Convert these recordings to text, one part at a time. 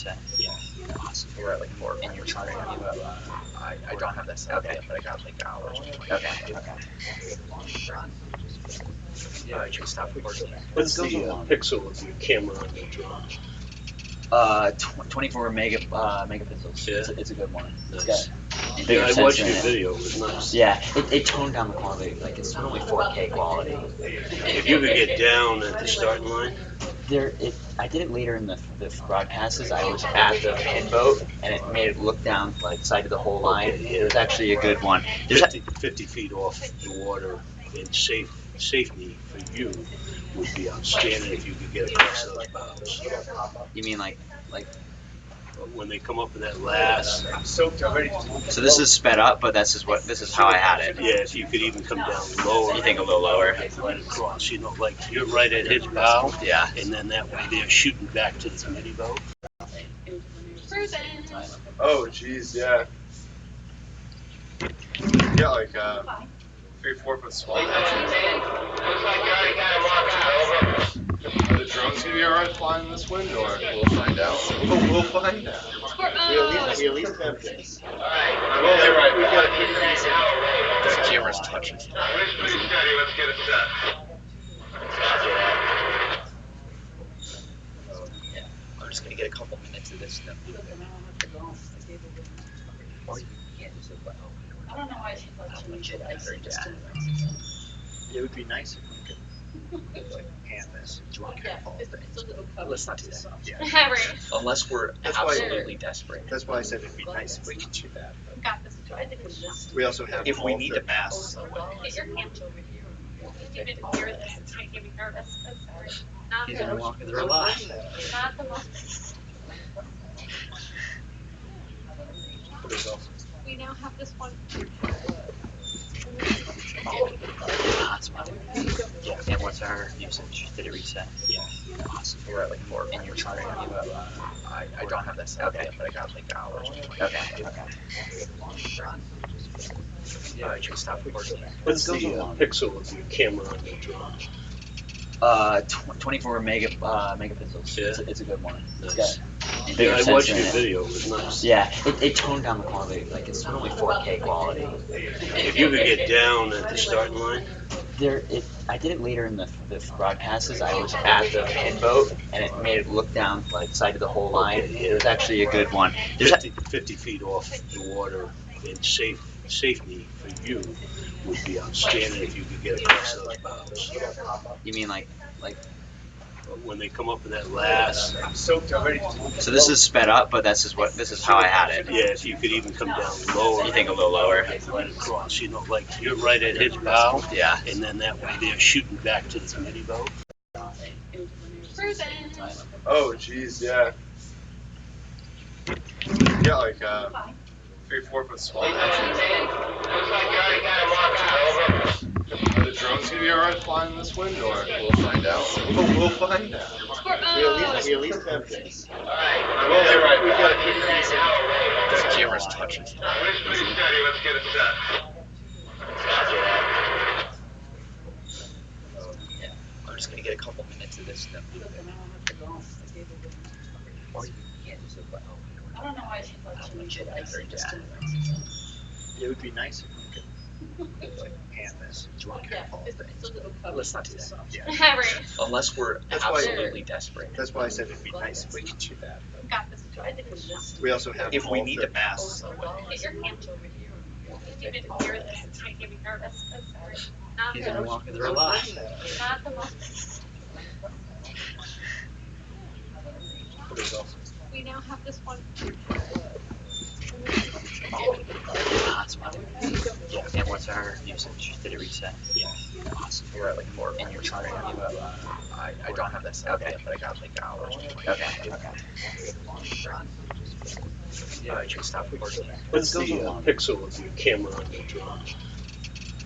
reset? Yeah. Awesome. We're at like 4 and you're trying to I don't have that set up yet, but I got like hours. Okay. Should we stop recording? What's the pixel of your camera on your drone? 24 megapixels. Yeah. It's a good one. Nice. It's got Yeah, I watched sensor your in it. video. It was nice. Yeah, it toned down the quality. Like it's only 4K quality. If you could get down at the starting line, I did it later in the broadcasts. I was at the pin boat, and it made it look down like side of the whole line. Okay, yeah. It was actually a good one. There's 50 feet off the water and safety for you would be outstanding if you could get across those bows. You mean like But when they come up with that last, so this is sped up, but this is how I had it. yeah, if you could even come down lower. You think a little lower? Right across, you know, like you're right at his bow. Yeah. And then that way they're shooting back to the committee boat. Oh, geez, yeah. Yeah, like 3-4 foot swell. Are the drones gonna be alright flying in this wind, or we'll find out? We'll find out. We at least have this. Well, they're right. We gotta keep The camera's touching. Let's get it set. I'm just gonna get a couple minutes of this stuff. Or you can't just like, I don't know why she thought she shit, I heard that. It would be nice if we could like pan this. Do you want to Yeah, call it's a little covered. Let's not do that. Yeah. Right. Unless we're That's why- absolutely desperate. That's why I said it'd be nice if we could do that. But Got this. I think it's just. we also have If we all need the to pass, Get your hands over here. You didn't hear this. It's making me nervous. I'm sorry. Not He's the gonna walk through a lot. Not the most. We now have this one. Hotspot. Yeah. And what's our usage? Did it reset? Yeah. Awesome. We're at like 4 and you're trying to I don't have that set up yet, but I got like hours. Okay. Should we stop recording? What's the pixel of your camera on your drone? 24 megapixels. Yeah. It's a good one. It's Nice. got Yeah, I watched sensor your in it. video. It was nice. Yeah, it toned down the quality. Like it's only 4K quality. If you could get down at the starting line, I did it later in the broadcasts. I was at the pin boat, and it made it look down like side of the whole line. Okay, yeah. It was actually a good one. There's 50 feet off the water and safety for you would be outstanding if you could get across those bows. You mean like But when they come up with that last, so this is sped up, but this is how I had it. yeah, if you could even come down lower. You think a little lower? Right across, you know, like you're right at his bow. Yeah. And then that way they're shooting back to the committee boat. Oh, geez, yeah. Yeah, like 3-4 foot swell. Are the drones gonna be alright flying in this wind, or we'll find out? We'll find out. we at least have this. Well, they're right. We gotta keep The camera's touching. Let's get it set. I'm just gonna get a couple minutes of this stuff. Or you can't just like, I don't know why she thought she shit, I heard that. It would be nice if we could like pan this. Do you want to Yeah, it's a little covered. Let's not do that. Yeah. Right. Unless we're That's why- absolutely desperate. That's why I said it'd be nice if we could do that. But Got this. I think it's just. we also have If we all need the- to pass, Get your hands over here. You didn't hear this. It's making me nervous. I'm sorry. Not he's the gonna walk through a lot. Not the most. We now have this one. Hotspot. Yeah. And what's our usage? Did it reset? Yeah. Awesome. We're at like 4 and you're trying to I don't have that set up yet, but I got like hours. Okay. Should we stop recording? What's the pixel of your camera on your drone?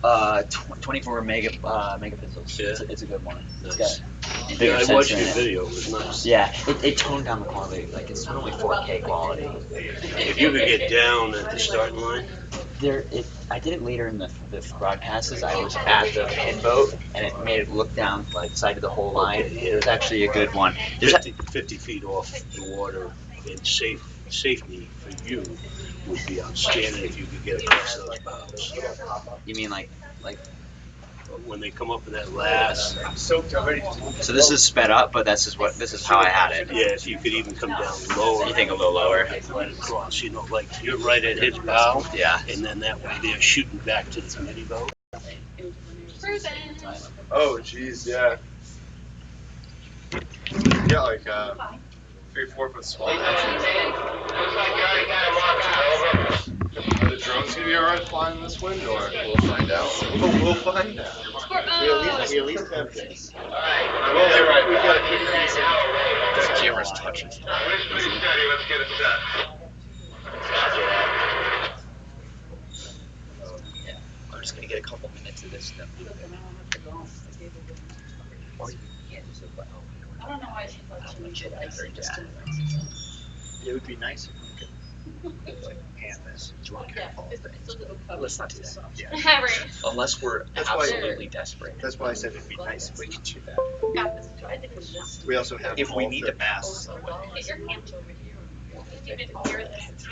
24 megapixels. Yeah. It's a good one. It's Nice. got Yeah, I watched sensor your in it. video. It was nice. Yeah, it toned down the quality. Like it's only 4K quality. If you could get down at the starting line, I did it later in the broadcasts. I was at the pin boat, and it made it look down like side of the whole line. Okay, yeah. It was actually a good one. There's 50 feet off the water and safety for you would be outstanding if you could get across those bows. You mean like When they come up in that last, I'm soaked already. so this is sped up, but this is how I had it. yeah, if you could even come down lower. You think a little lower? Right across, like you're right at his bow, Yeah. and then that way they're shooting back to the committee boat. Cruising. Oh, jeez, yeah. Yeah, like 3-4 foot swell. Looks like you already got him marked out, over. Are the drones gonna be alright flying this wind, or we'll find out? We'll find out. We at least have this. Alright, We'll be right we back. gotta keep that now, This over. camera's touching. Please be steady, let's get it set. I'm just gonna get a couple minutes of this stuff. Or you can use it, but I don't know why she thought she should actually just do It would be nice if we could like pan this. let's not do that. Yeah. Right. Unless we're That's why- absolutely desperate. That's why I said it'd be nice if we could do that. Got this. I think it's just. We also have If we all need the to masts. Get your camera over here. If you didn't hear this.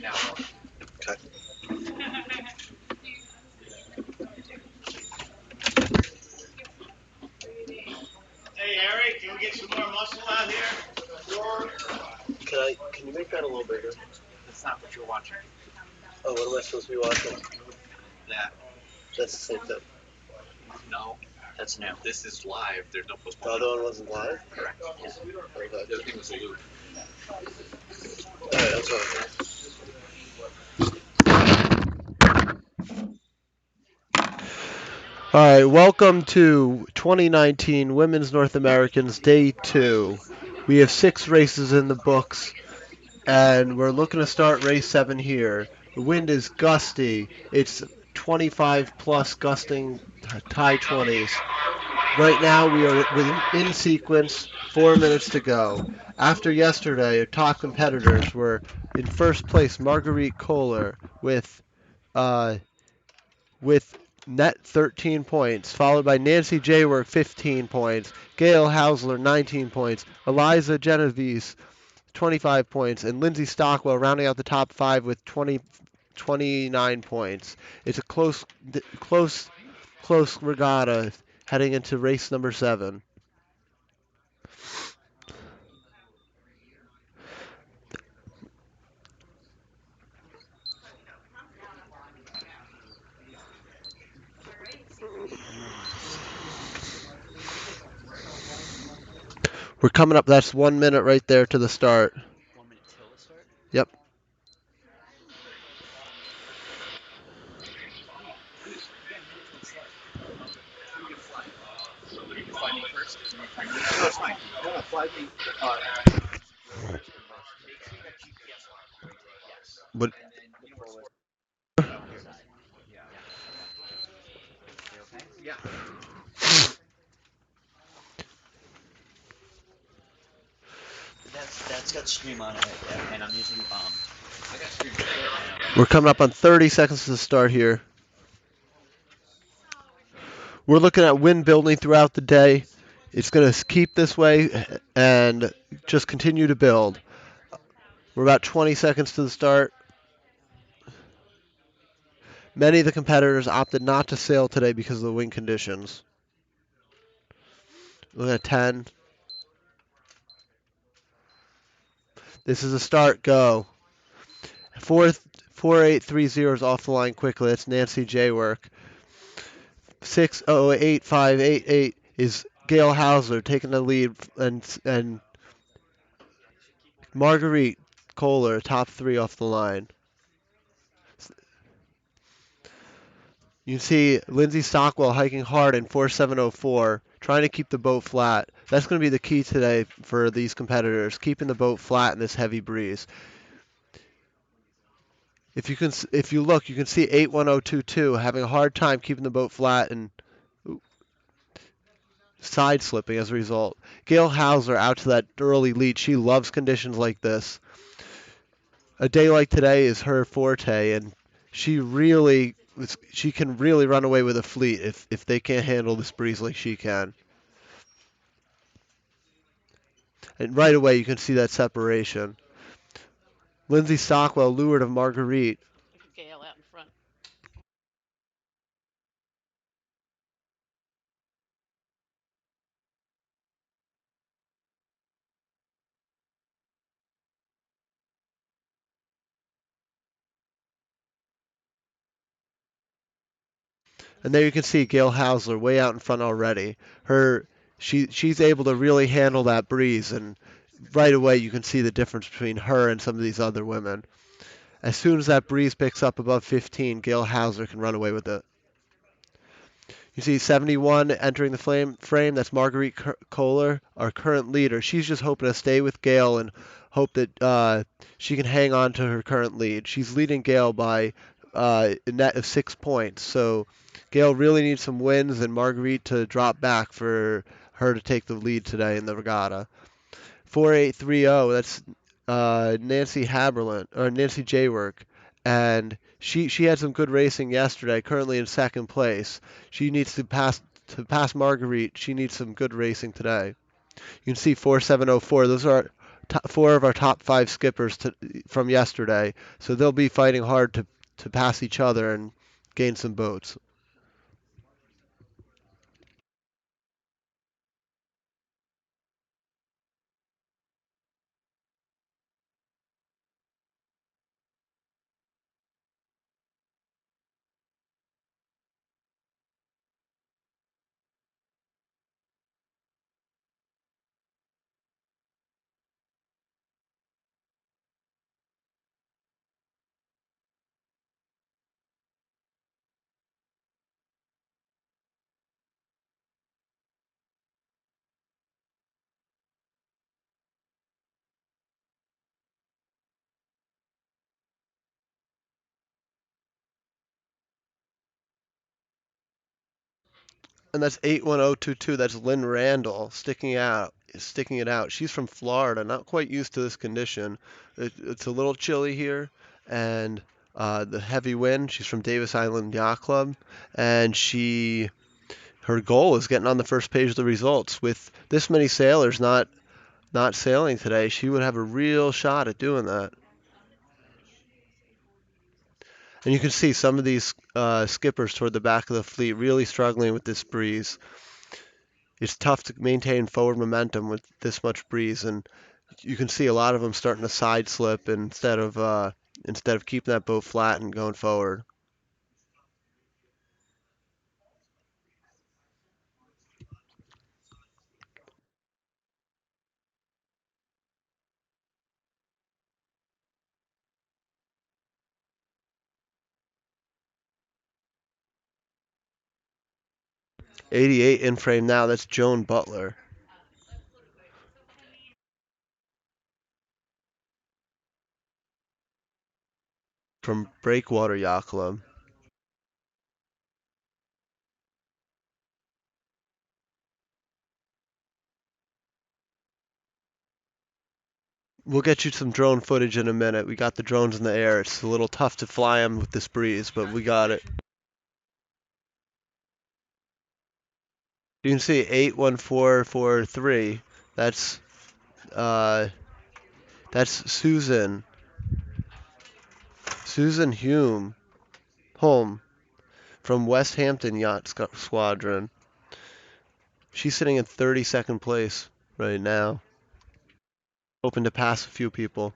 now. Hey, Eric, can we get some more muscle out here? Can you make that a little bigger? That's not what you're watching. Oh, what am I supposed to be watching? That. That's the same thing. No. That's new. This is live. There's no The postponement. other one wasn't live? Correct. Yeah. Okay. The other thing was a loop. Alright, I'm sorry. All right, welcome to 2019 Women's North Americans Day 2. We have 6 races in the books, and we're looking to start race 7 here. The wind is gusty. It's 25 plus gusting high 20s. Right now we are in sequence, 4 minutes to go. After yesterday, our top competitors were in first place Marguerite Kohler uh, with net 13 points, followed by Nancy Jaywork 15 points, Gail Hausler 19 points, Eliza Genovese 25 points, and Lindsay Stockwell rounding out the top 5 with 29 points. It's a close regatta heading into race number 7. We're coming up. That's 1 minute right there to the start. 1 minute till the start? Yep. Yeah, minute till the start. You can fly me first, and then fly me. No, it's fine. No, fly me. Make sure you got GPS on. Yes. But And then you know where sport on the side. Yeah. Okay. You okay? Yeah. That's got stream on it, and I'm using I got stream. we're coming up on 30 seconds to the start here. We're looking at wind building throughout the day. It's going to keep this way and just continue to build. We're about 20 seconds to the start. Many of the competitors opted not to sail today because of the wind conditions. Look at 10. This is a start. Go. 4830 is off the line quickly. That's Nancy Jaywork. 608588 is Gail Hausler taking the lead, and Marguerite Kohler top 3 off the line. You can see Lindsay Stockwell hiking hard in 4704, trying to keep the boat flat. That's going to be the key today for these competitors, keeping the boat flat in this heavy breeze. If you look, you can see 81022 having a hard time keeping the boat flat and side slipping as a result. Gail Hausler out to that early lead. She loves conditions like this. A day like today is her forte, and she can really run away with a fleet if they can't handle this breeze like she can. And right away you can see that separation. Lindsay Stockwell lured of Marguerite. Look at Gail out in front. And there you can see Gail Hausler way out in front already. She's able to really handle that breeze, and right away you can see the difference between her and some of these other women. As soon as that breeze picks up above 15, Gail Hausler can run away with it. You see 71 entering the frame. That's Marguerite Kohler, our current leader. She's just hoping to stay with Gail and hope that she can hang on to her current lead. She's leading Gail by a net of 6 points. So Gail really needs some wins and Marguerite to drop back for her to take the lead today in the regatta. 4830, that's Nancy Jaywork, and she had some good racing yesterday. Currently in second place. She needs to pass Marguerite. She needs some good racing today. You can see 4704. Those are four of our top five skippers from yesterday, so they'll be fighting hard to pass each other and gain some boats. And that's 81022. That's Lynn Randall sticking it out. She's from Florida, not quite used to this condition. It's a little chilly here, and the heavy wind. She's from Davis Island Yacht Club, and her goal is getting on the first page of the results. With this many sailors not sailing today, she would have a real shot at doing that. And you can see some of these skippers toward the back of the fleet really struggling with this breeze. It's tough to maintain forward momentum with this much breeze, and you can see a lot of them starting to side slip instead of keeping that boat flat and going forward. 88 in frame now. That's Joan Butler from Breakwater Yacht Club. We'll get you some drone footage in a minute. We got the drones in the air. It's a little tough to fly them with this breeze, but we got it. You can see 81443. That's uh, that's Susan Holm from West Hampton Yacht Squadron. She's sitting in 32nd place right now, hoping to pass a few people.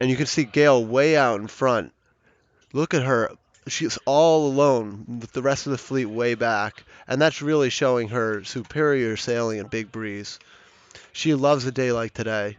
And you can see Gail way out in front. Look at her. She's all alone with the rest of the fleet way back. And that's really showing her superior sailing in big breeze. She loves a day like today.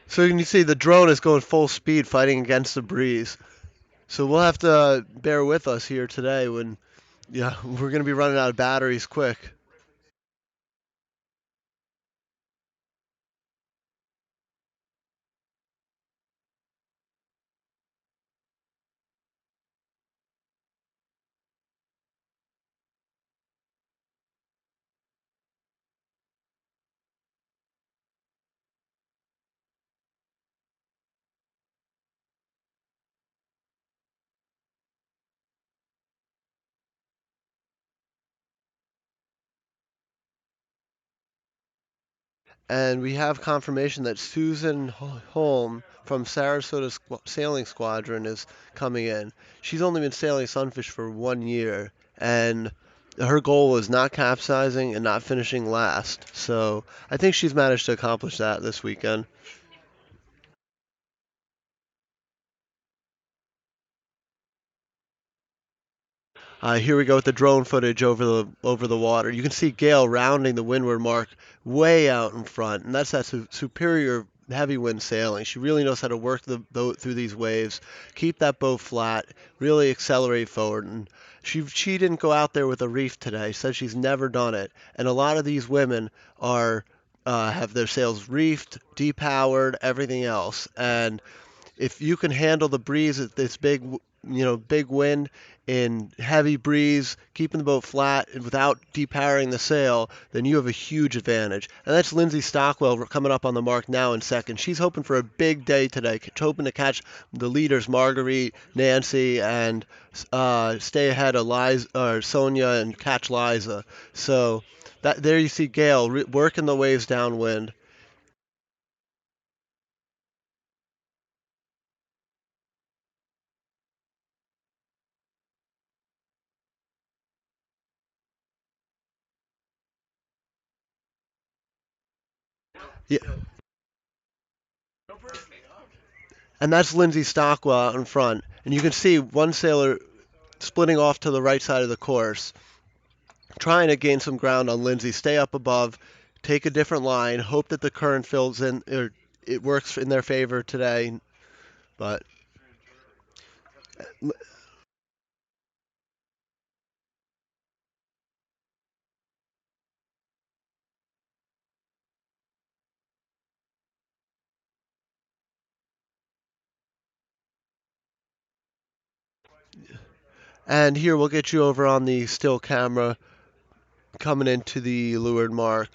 So you can see the drone is going full speed fighting against the breeze. So we'll have to bear with us here today when, yeah, we're going to be running out of batteries quick. And we have confirmation that Susan Holm from Sarasota Sailing Squadron is coming in. She's only been sailing Sunfish for 1 year, and her goal was not capsizing and not finishing last. So I think she's managed to accomplish that this weekend. Here we go with the drone footage over the water. You can see Gale rounding the windward mark way out in front, and that's that superior heavy wind sailing. She really knows how to work the boat through these waves, keep that boat flat, really accelerate forward. And she didn't go out there with a reef today. She said she's never done it. And a lot of these women are have their sails reefed, depowered, everything else. And if you can handle the breeze at this big wind in heavy breeze, keeping the boat flat and without depowering the sail, then you have a huge advantage. And that's Lindsay Stockwell coming up on the mark now in second. She's hoping for a big day today, hoping to catch the leaders Marguerite, Nancy, and stay ahead of Liza or Sonia and catch Liza. So that there you see Gail working the waves downwind. Yeah, and that's Lindsay Stockwell out in front. And you can see one sailor splitting off to the right side of the course, trying to gain some ground on Lindsay, stay up above, take a different line, hope that the current fills in, or it works in their favor today. But and here we'll get you over on the still camera coming into the leeward mark.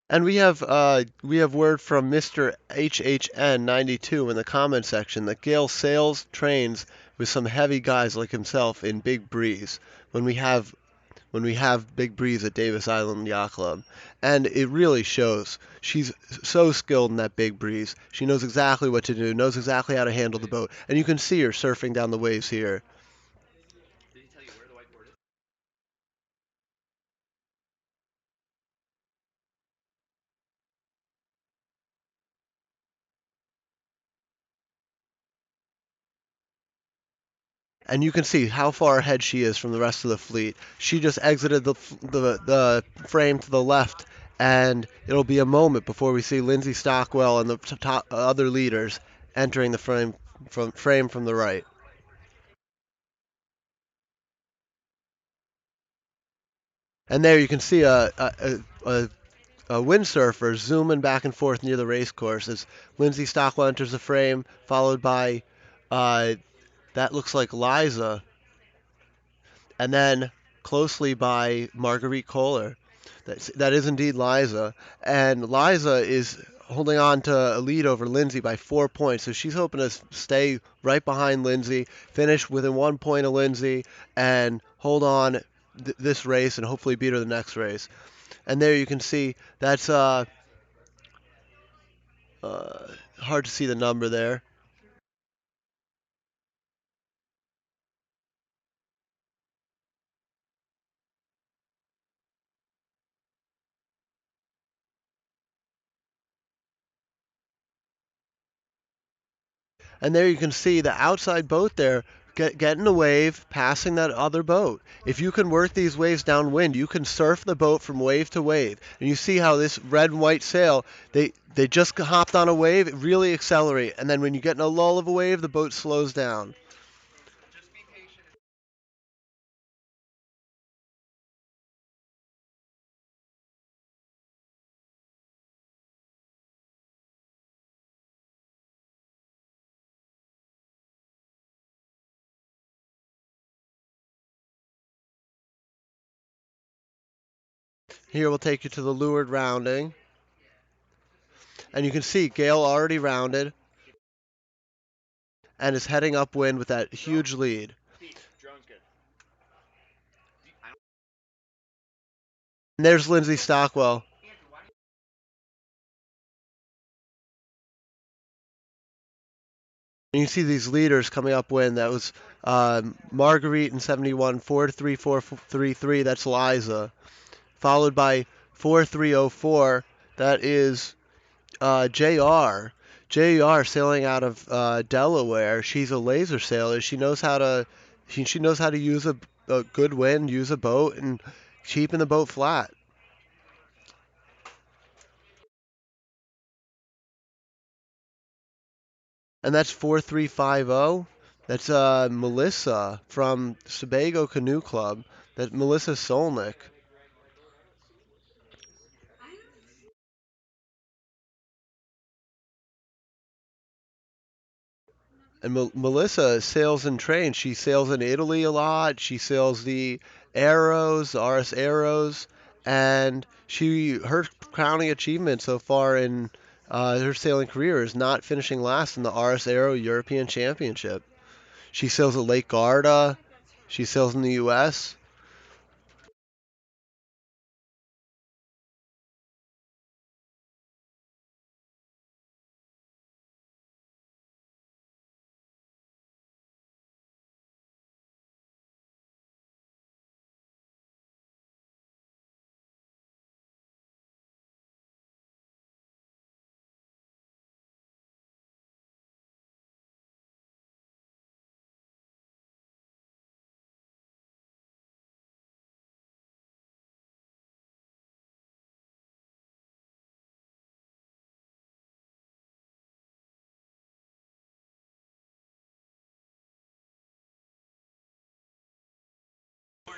And we have word from Mr. HHN92 in the comment section that Gale sails trains with some heavy guys like himself in Big Breeze when we have Big Breeze at Davis Island Yacht Club. And it really shows. She's so skilled in that Big Breeze. She knows exactly what to do, knows exactly how to handle the boat. And you can see her surfing down the waves here. And you can see how far ahead she is from the rest of the fleet. She just exited the frame to the left, and it'll be a moment before we see Lindsay Stockwell and the top, other leaders entering the frame from the right. And there you can see a windsurfer zooming back and forth near the race course as Lindsay Stockwell enters the frame, followed by uh, that looks like Liza, and then closely by Marguerite Kohler. That is indeed Liza, and Liza is holding on to a lead over Lindsay by 4 points, so she's hoping to stay right behind Lindsay, finish within 1 point of Lindsay, and hold on this race and hopefully beat her the next race. And there you can see that's hard to see the number there. And there you can see the outside boat there getting a wave, passing that other boat. If you can work these waves downwind, you can surf the boat from wave to wave. And you see how this red and white sail, they just hopped on a wave, really accelerate. And then when you get in a lull of a wave, the boat slows down. Here we'll take you to the leeward rounding. And you can see Gale already rounded and is heading upwind with that huge lead. And there's Lindsay Stockwell. And you see these leaders coming upwind. That was Marguerite in 71, 4.3433. That's Liza. Followed by 4.304. That is JR. JR sailing out of Delaware. She's a laser sailor. She knows how to use a good wind, use a boat, and keeping the boat flat. And that's 4.350. That's Melissa from Sebago Canoe Club. That's Melissa Solnick. And Melissa sails and trains. She sails in Italy a lot. She sails the Arrows, the RS Arrows, and her crowning achievement so far in her sailing career is not finishing last in the RS Arrow European Championship. She sails at Lake Garda. She sails in the U.S.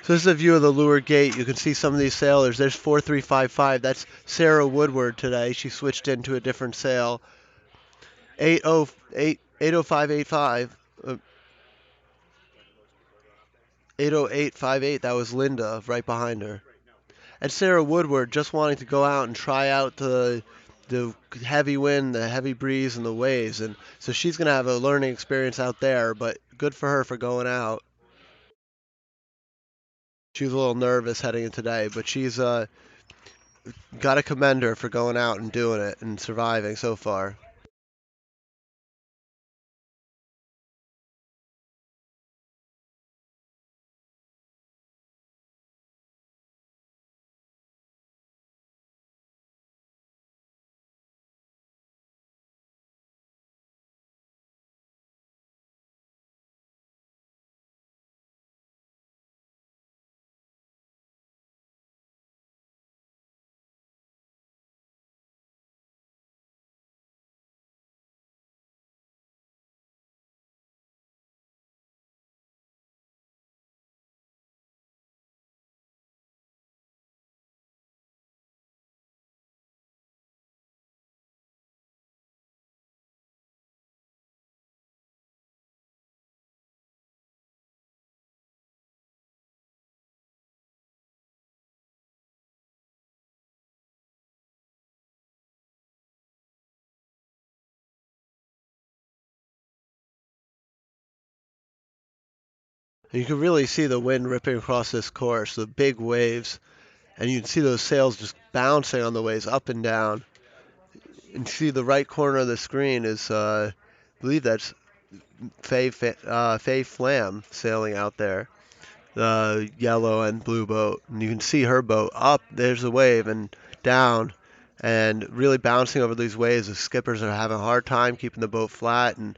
So this is a view of the Lure Gate. You can see some of these sailors. There's 4355. That's Sarah Woodward today. She switched into a different sail. 80585. 80858. That was Linda right behind her. And Sarah Woodward just wanting to go out and try out the heavy wind, the heavy breeze, and the waves. And so she's going to have a learning experience out there, but good for her for going out. She was a little nervous heading in today, but she's got to commend her for going out and doing it and surviving so far. You can really see the wind ripping across this course, the big waves, and you can see those sails just bouncing on the waves up and down. And see the right corner of the screen is, I believe that's Faye Flam sailing out there, the yellow and blue boat. And you can see her boat up, there's the wave, and down, and really bouncing over these waves. The skippers are having a hard time keeping the boat flat and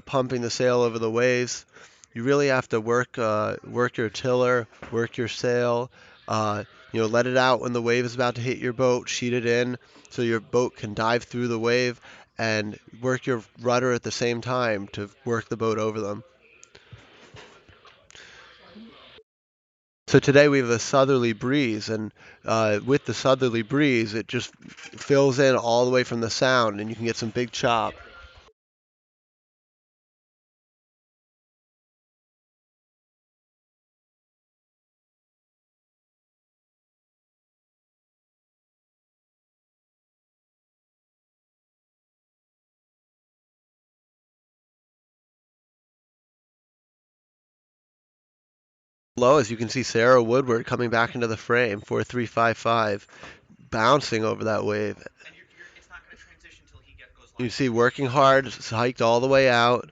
pumping the sail over the waves. You really have to work your tiller, work your sail. Let it out when the wave is about to hit your boat. Sheet it in so your boat can dive through the wave, and work your rudder at the same time to work the boat over them. So today we have a southerly breeze, and with the southerly breeze, it just fills in all the way from the sound, and you can get some big chop. Low, as you can see Sarah Woodward coming back into the frame, 4.355, bouncing over that wave. You see working hard, hiked all the way out.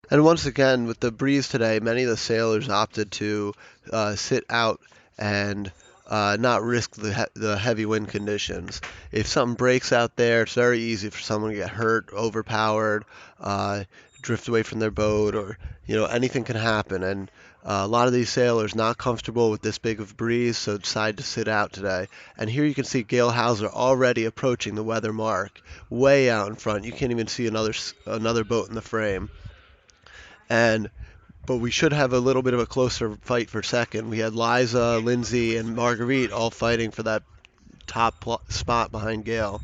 And once again, with the breeze today, many of the sailors opted to sit out and not risk the heavy wind conditions. If something breaks out there, it's very easy for someone to get hurt, overpowered, uh, drift away from their boat, or anything can happen. And a lot of these sailors not comfortable with this big of a breeze, so decide to sit out today. And here you can see Gail Hauser already approaching the weather mark, way out in front. You can't even see another boat in the frame. But we should have a little bit of a closer fight for second. We had Liza, Lindsay, and Marguerite all fighting for that top spot behind Gale.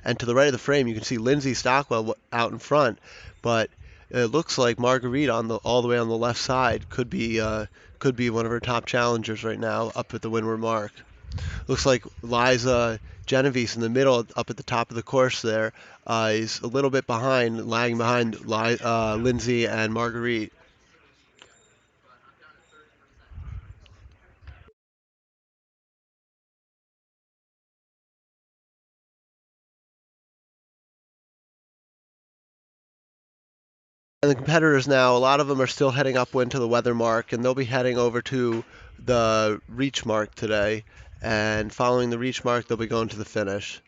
And to the right of the frame, you can see Lindsay Stockwell out in front, but it looks like Marguerite all the way on the left side could be one of her top challengers right now up at the windward mark. Looks like Liza Genovese in the middle, up at the top of the course there, is a little bit behind, lagging behind Lindsay and Marguerite. And the competitors now, a lot of them are still heading upwind to the weather mark, and they'll be heading over to the reach mark today. And following the reach mark, they'll be going to the finish.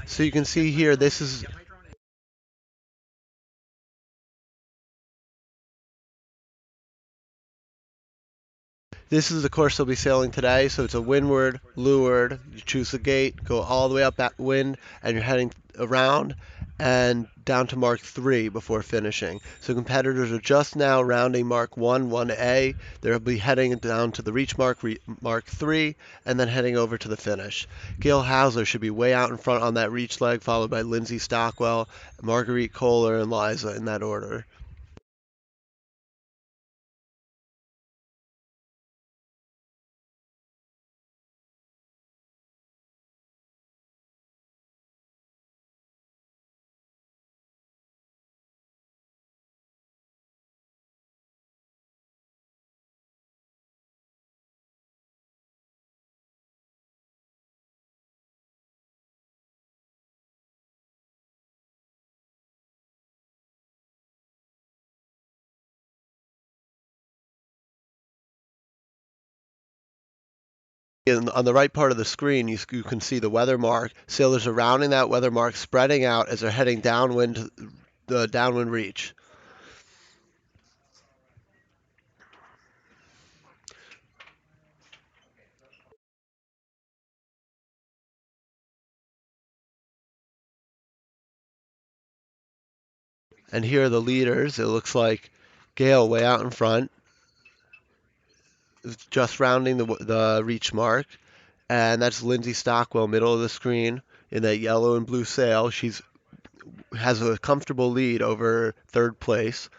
So you can see here, this is the course they'll be sailing today. So it's a windward, leeward. You choose the gate, go all the way up that wind, and you're heading around and down to Mark 3 before finishing. So competitors are just now rounding Mark 1, 1A. They'll be heading down to the reach mark, Mark 3, and then heading over to the finish. Gail Hauser should be way out in front on that reach leg, followed by Lindsay Stockwell, Marguerite Kohler, and Liza in that order. On the right part of the screen, you can see the weather mark. Sailors are rounding that weather mark, spreading out as they're heading downwind to the downwind reach. And here are the leaders. It looks like Gale way out in front, just rounding the reach mark. And that's Lindsay Stockwell, middle of the screen, in that yellow and blue sail. She's has a comfortable lead over third place.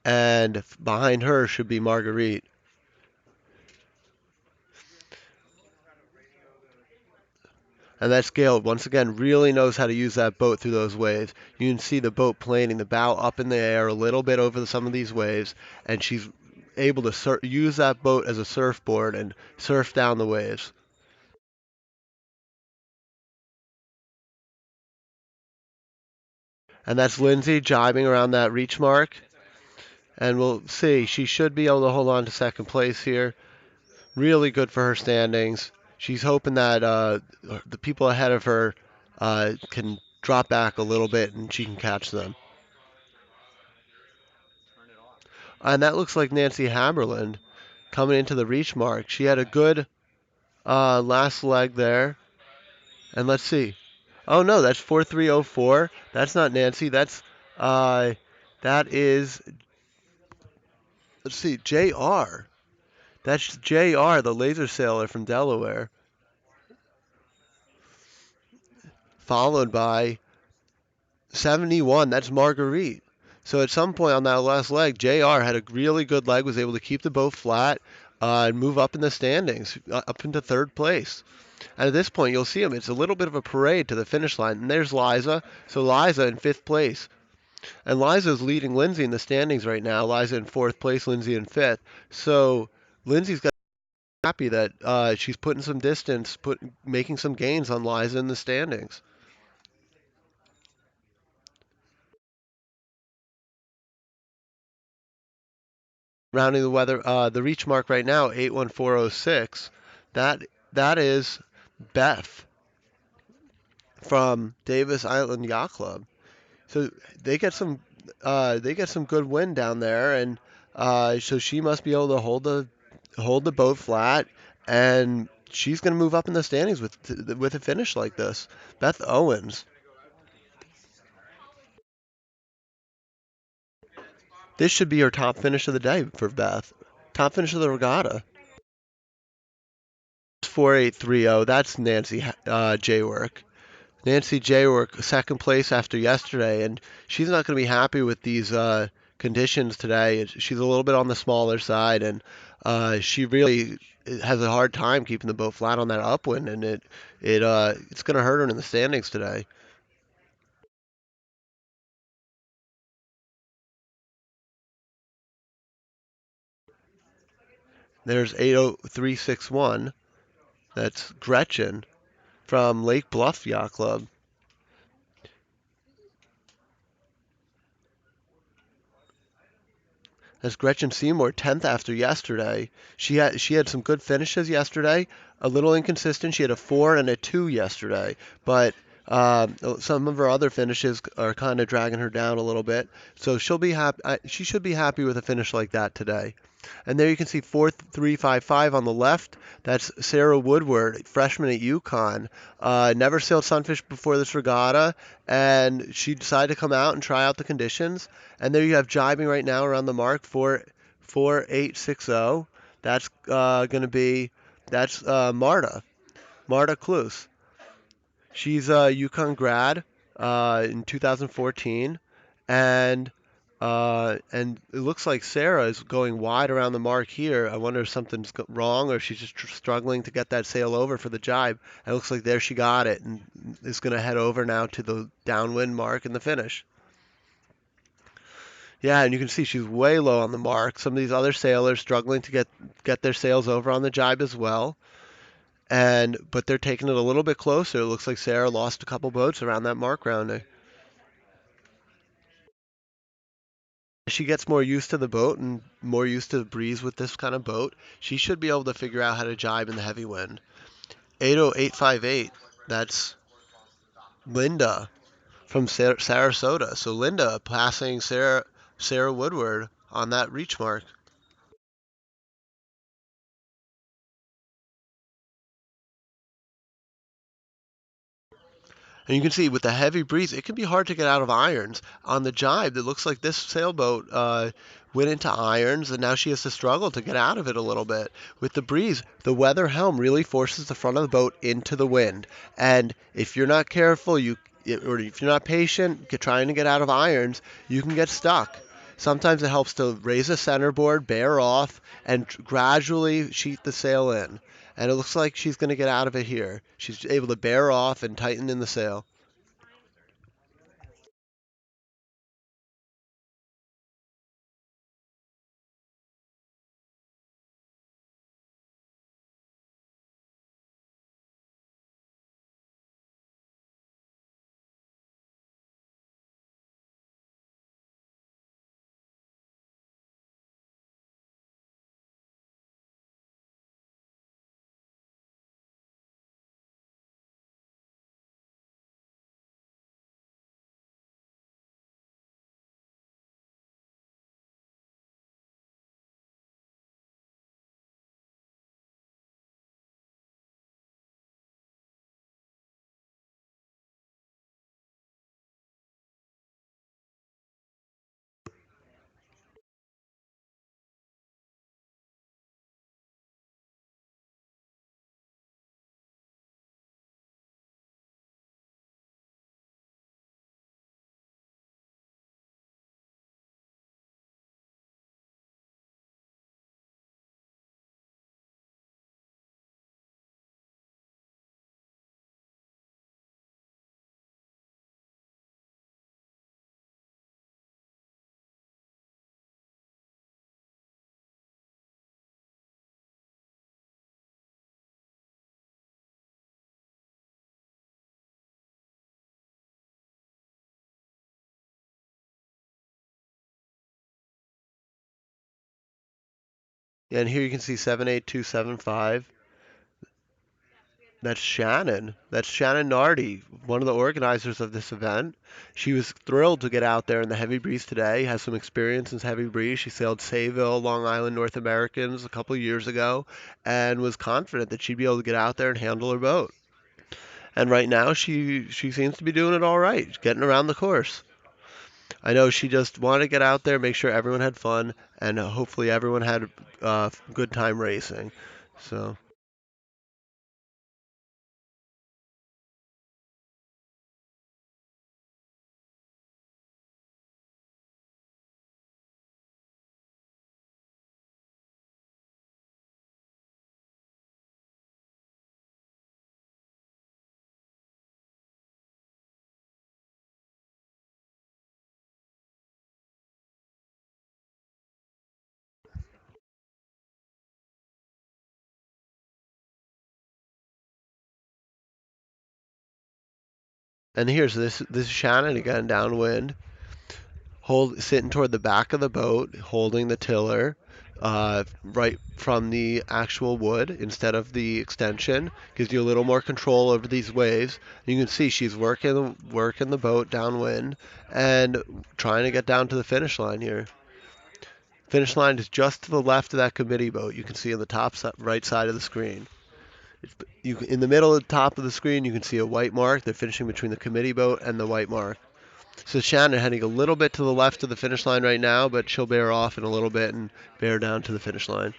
And behind her should be Marguerite. And that scale, once again, really knows how to use that boat through those waves. You can see the boat planing, the bow up in the air a little bit over some of these waves, and she's able to use that boat as a surfboard and surf down the waves. And that's Lindsay jibing around that reach mark. And we'll see. She should be able to hold on to second place here. Really good for her standings. She's hoping that the people ahead of her can drop back a little bit and she can catch them. And that looks like Nancy Haberland coming into the reach mark. She had a good last leg there. And let's see. Oh no, that's 4304. That's not Nancy. That is, let's see, JR. That's JR, the laser sailor from Delaware. Followed by 71. That's Marguerite. So at some point on that last leg, JR had a really good leg, was able to keep the boat flat and move up in the standings, up into third place. And at this point, you'll see him. It's a little bit of a parade to the finish line. And there's Liza. So Liza in fifth place. And Liza's leading Lindsay in the standings right now. Liza in fourth place, Lindsay in fifth. So Lindsay's got happy that she's putting some distance, making some gains on Liza in the standings. Rounding the reach mark right now, 81406. That that is Beth from Davis Island Yacht Club. So they get some good wind down there, and so she must be able to hold the boat flat, and she's going to move up in the standings with a finish like this. Beth Owens. This should be her top finish of the day for Beth. Top finish of the regatta. 4830. That's Nancy Jaywork. Nancy Jaywork, second place after yesterday, and she's not going to be happy with these conditions today. She's a little bit on the smaller side, and she really has a hard time keeping the boat flat on that upwind, and it's going to hurt her in the standings today. There's 80361. That's Gretchen from Lake Bluff Yacht Club. That's Gretchen Seymour, 10th after yesterday. She had some good finishes yesterday. A little inconsistent. She had a 4 and a 2 yesterday, but some of her other finishes are kind of dragging her down a little bit. So she'll be happy. She should be happy with a finish like that today. And there you can see 4355 on the left. That's Sarah Woodward, freshman at UConn. Never sailed Sunfish before this regatta, and she decided to come out and try out the conditions. And there you have jibing right now around the mark 4860. That's going to be Marta Klus. She's a UConn grad in 2014, and it looks like Sarah is going wide around the mark here. I wonder if something's wrong or if she's just struggling to get that sail over for the jibe. It looks like there she got it and is going to head over now to the downwind mark in the finish. Yeah, and you can see she's way low on the mark. Some of these other sailors struggling to get their sails over on the jibe as well. But they're taking it a little bit closer. It looks like Sarah lost a couple boats around that mark rounding. As she gets more used to the boat and more used to the breeze with this kind of boat, she should be able to figure out how to jibe in the heavy wind. 80858, that's Linda from Sarasota. So Linda passing Sarah Woodward on that reach mark. And you can see with the heavy breeze, it can be hard to get out of irons. On the jibe, it looks like this sailboat went into irons, and now she has to struggle to get out of it a little bit. With the breeze, the weather helm really forces the front of the boat into the wind. And if you're not careful, or if you're not patient, trying to get out of irons, you can get stuck. Sometimes it helps to raise the centerboard, bear off, and gradually sheet the sail in. And it looks like she's going to get out of it here. She's able to bear off and tighten in the sail. And here you can see 78275. That's Shannon. That's Shannon Nardi, one of the organizers of this event. She was thrilled to get out there in the heavy breeze today, has some experience in heavy breeze. She sailed Sayville, Long Island, North Americans a couple of years ago, and was confident that she'd be able to get out there and handle her boat. And right now, she seems to be doing it all right, getting around the course. I know she just wanted to get out there, make sure everyone had fun, and hopefully everyone had a good time racing. So. And here's this is Shannon again downwind, sitting toward the back of the boat, holding the tiller, right from the actual wood instead of the extension. Gives you a little more control over these waves. You can see she's working the boat downwind and trying to get down to the finish line here. Finish line is just to the left of that committee boat. You can see on the top right side of the screen. In the middle of the top of the screen, you can see a white mark. They're finishing between the committee boat and the white mark. So Shannon heading a little bit to the left of the finish line right now, but she'll bear off in a little bit and bear down to the finish line.